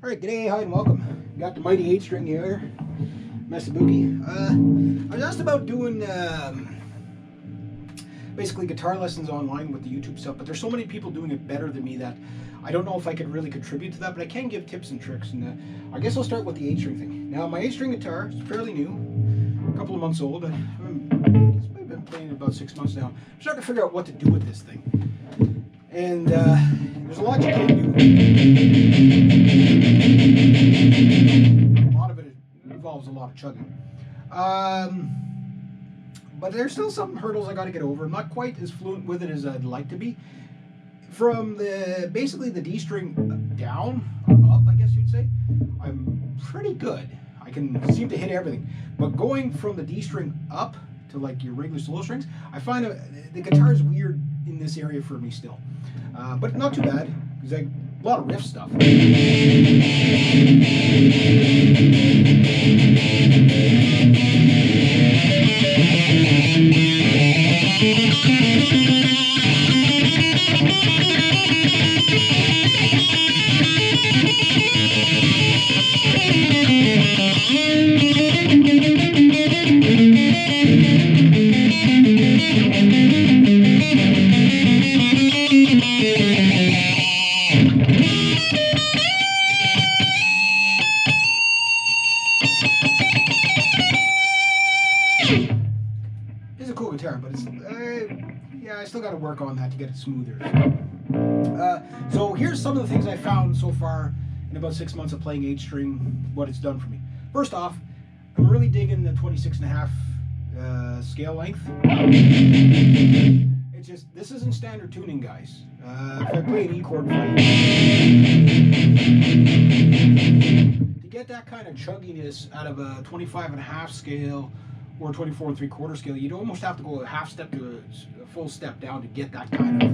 Alright, g'day, hi and welcome. Got the mighty 8-string here, Messabuki. I was asked about doing basically guitar lessons online with the YouTube stuff, but there's so many people doing it better than me that I don't know if I could really contribute to that, but I can give tips and tricks, and I guess I'll start with the 8-string thing. Now, my 8-string guitar is fairly new, a couple of months old. I've been playing it about 6 months now. I'm starting to figure out what to do with this thing. And there's a lot you can do. A lot of it involves a lot of chugging. But there's still some hurdles I got to get over. I'm not quite as fluent with it as I'd like to be. From basically the D string down, or up, I guess you'd say, I'm pretty good. I can seem to hit everything. But going from the D string up to like your regular solo strings, I find the guitar is weird in this area for me still. But not too bad, because a lot of riff stuff. It's a cool guitar, but it's yeah, I still got to work on that to get it smoother. So here's some of the things I found so far in about 6 months of playing 8-string, what it's done for me. First off, I'm really digging the 26.5 scale length. It's just, this isn't standard tuning, guys. If I play an E chord, to get that kind of chugginess out of a 25.5 scale or 24 3/4 scale, you'd almost have to go a half step to a full step down to get that kind of,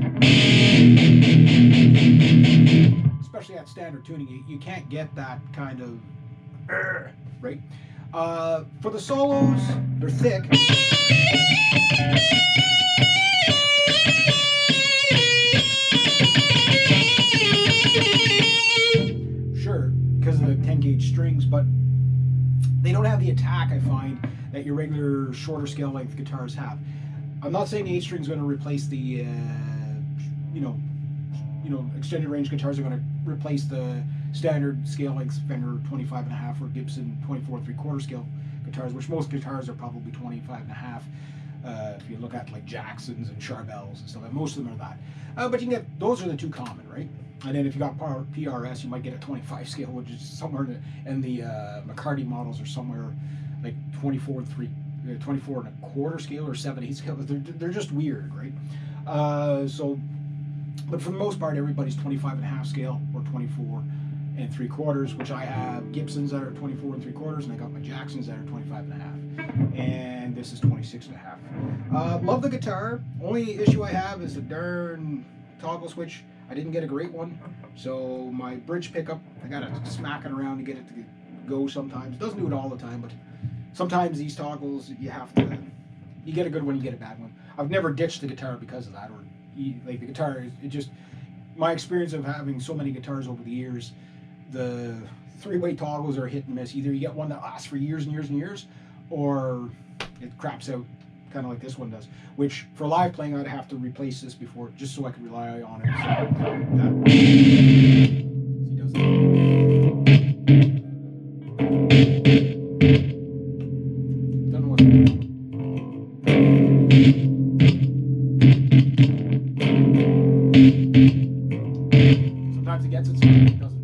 especially at standard tuning, you can't get that kind of, right? For the solos, they're thick. Sure, because of the 10 gauge strings, but they don't have the attack, I find, that your regular shorter scale length guitars have. I'm not saying the 8-string is going to replace the, you know, extended range guitars are going to replace the standard scale length Fender 25.5 or Gibson 24 3/4 scale guitars, which most guitars are probably 25.5. If you look at like Jacksons and Charvels and stuff, most of them are that. But you can get, those are the two common, right? And then if you got PRS, you might get a 25 scale, which is somewhere in the McCarty models are somewhere like 24 1/4 scale or 7/8 scale. They're just weird, right? But for the most part, everybody's 25.5 scale or 24 3/4, which I have Gibsons that are 24 3/4, and I got my Jacksons that are 25.5, and this is 26.5. Love the guitar. Only issue I have is the darn toggle switch. I didn't get a great one, so my bridge pickup, I gotta smack it around to get it to go sometimes. Doesn't do it all the time, but sometimes these toggles, you get a good one, you get a bad one. I've never ditched the guitar because of that, or like the guitar, it just, my experience of having so many guitars over the years, the 3-way toggles are hit and miss. Either you get one that lasts for years and years and years, or it craps out, kind of like this one does. Which for live playing, I'd have to replace this before, just so I could rely on it. So that, he does that. Don't know what's going on. Sometimes it gets it, sometimes it doesn't.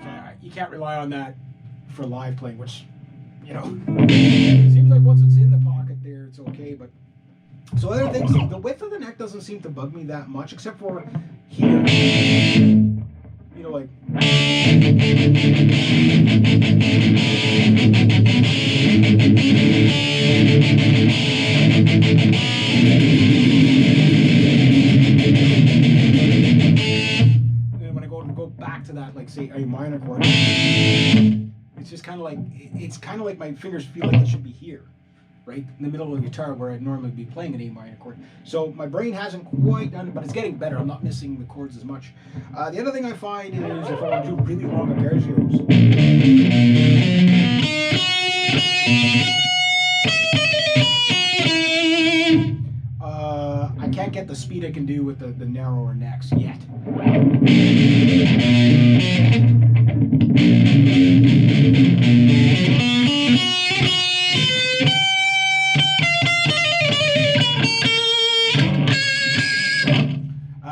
So you can't rely on that for live playing, which, you know, seems like once it's in the pocket there, it's okay. But so other things, the width of the neck doesn't seem to bug me that much, except for here. You know, like. And when I go back to that, like say a minor chord, it's just kind of like, it's kind of like my fingers feel like it should be here. right in the middle of the guitar where I'd normally be playing an A minor chord. So my brain hasn't quite done it, but it's getting better. I'm not missing the chords as much. The other thing I find is if I want to do really long arpeggios, I can't get the speed I can do with the narrower necks yet.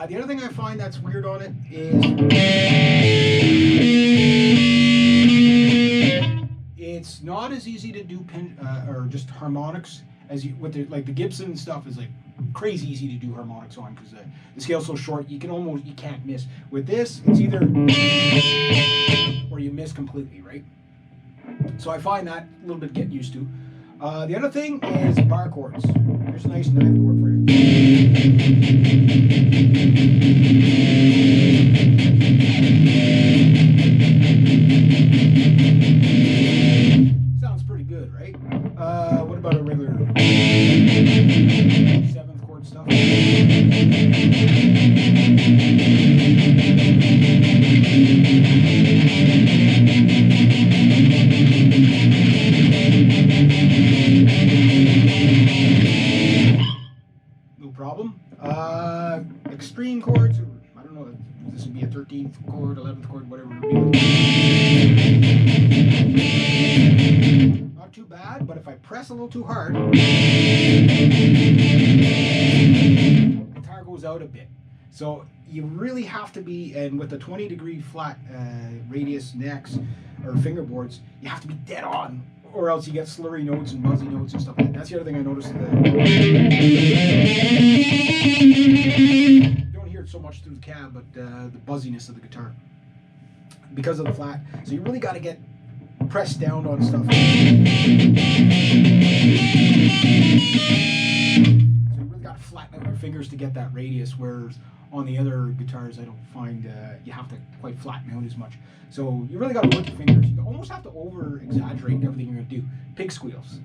The other thing I find that's weird on it is it's not as easy to do or just harmonics as you with like the Gibson stuff is like crazy easy to do harmonics on because the scale's so short you can't miss. With this, it's either or you miss completely, right? So I find that a little bit getting used to. The other thing is bar chords. Here's a nice ninth chord for you. Sounds pretty good, right? What about a regular seventh chord stuff? Problem. Extreme chords, I don't know if this would be a 13th chord, 11th chord, whatever it would be. Not too bad, but if I press a little too hard, the guitar goes out a bit. So you really have to be, and with the 20-degree flat radius necks or fingerboards, you have to be dead on, or else you get slurry notes and buzzy notes and stuff like that. That's the other thing I noticed. You don't hear it so much through the cab, but the buzziness of the guitar because of the flat. So you really got to get pressed down on stuff. So you really got to flatten out your fingers to get that radius, whereas on the other guitars I don't find you have to quite flatten out as much. So you really got to work your fingers. You almost have to over-exaggerate everything you're going to do. Pig squeals.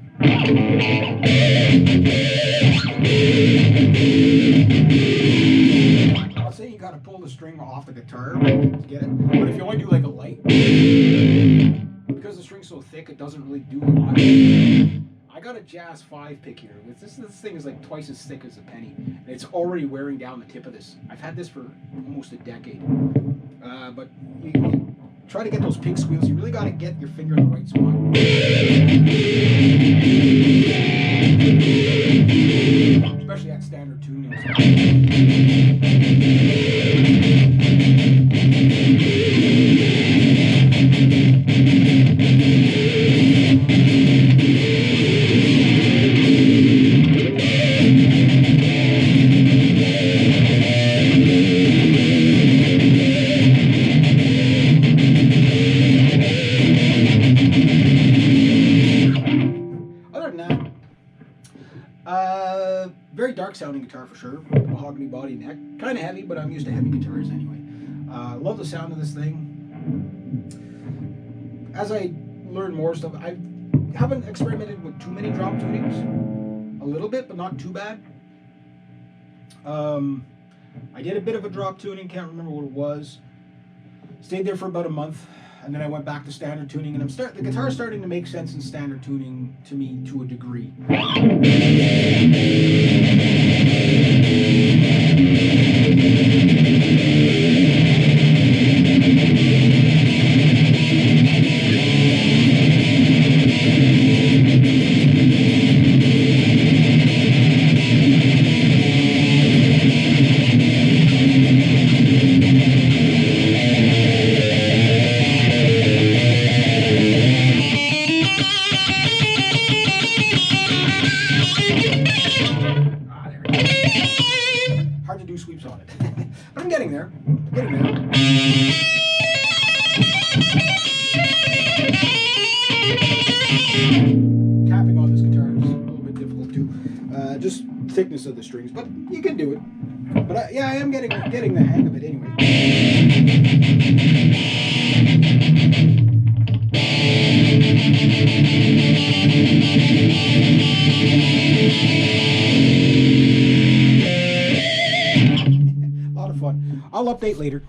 I'll say you got to pull the string off the guitar to get it, but if you only do like a light, because the string's so thick it doesn't really do a lot. I got a Jazz 5 pick here. This thing is like twice as thick as a penny. And it's already wearing down the tip of this. I've had this for almost a decade. But you try to get those pig squeals. You really got to get your finger in the right spot. Especially at standard tuning. Very dark sounding guitar for sure. Mahogany body neck. Kind of heavy, but I'm used to heavy guitars anyway. Love the sound of this thing. As I learn more stuff, I haven't experimented with too many drop tunings. A little bit, but not too bad. I did a bit of a drop tuning, can't remember what it was. Stayed there for about a month, and then I went back to standard tuning, and the guitar's starting to make sense in standard tuning to me to a degree. Hard to do sweeps on it. But I'm getting there. Tapping on this guitar is a little bit difficult too. Just thickness of the strings, but you can do it. But yeah, I am getting the hang of it anyway. update later.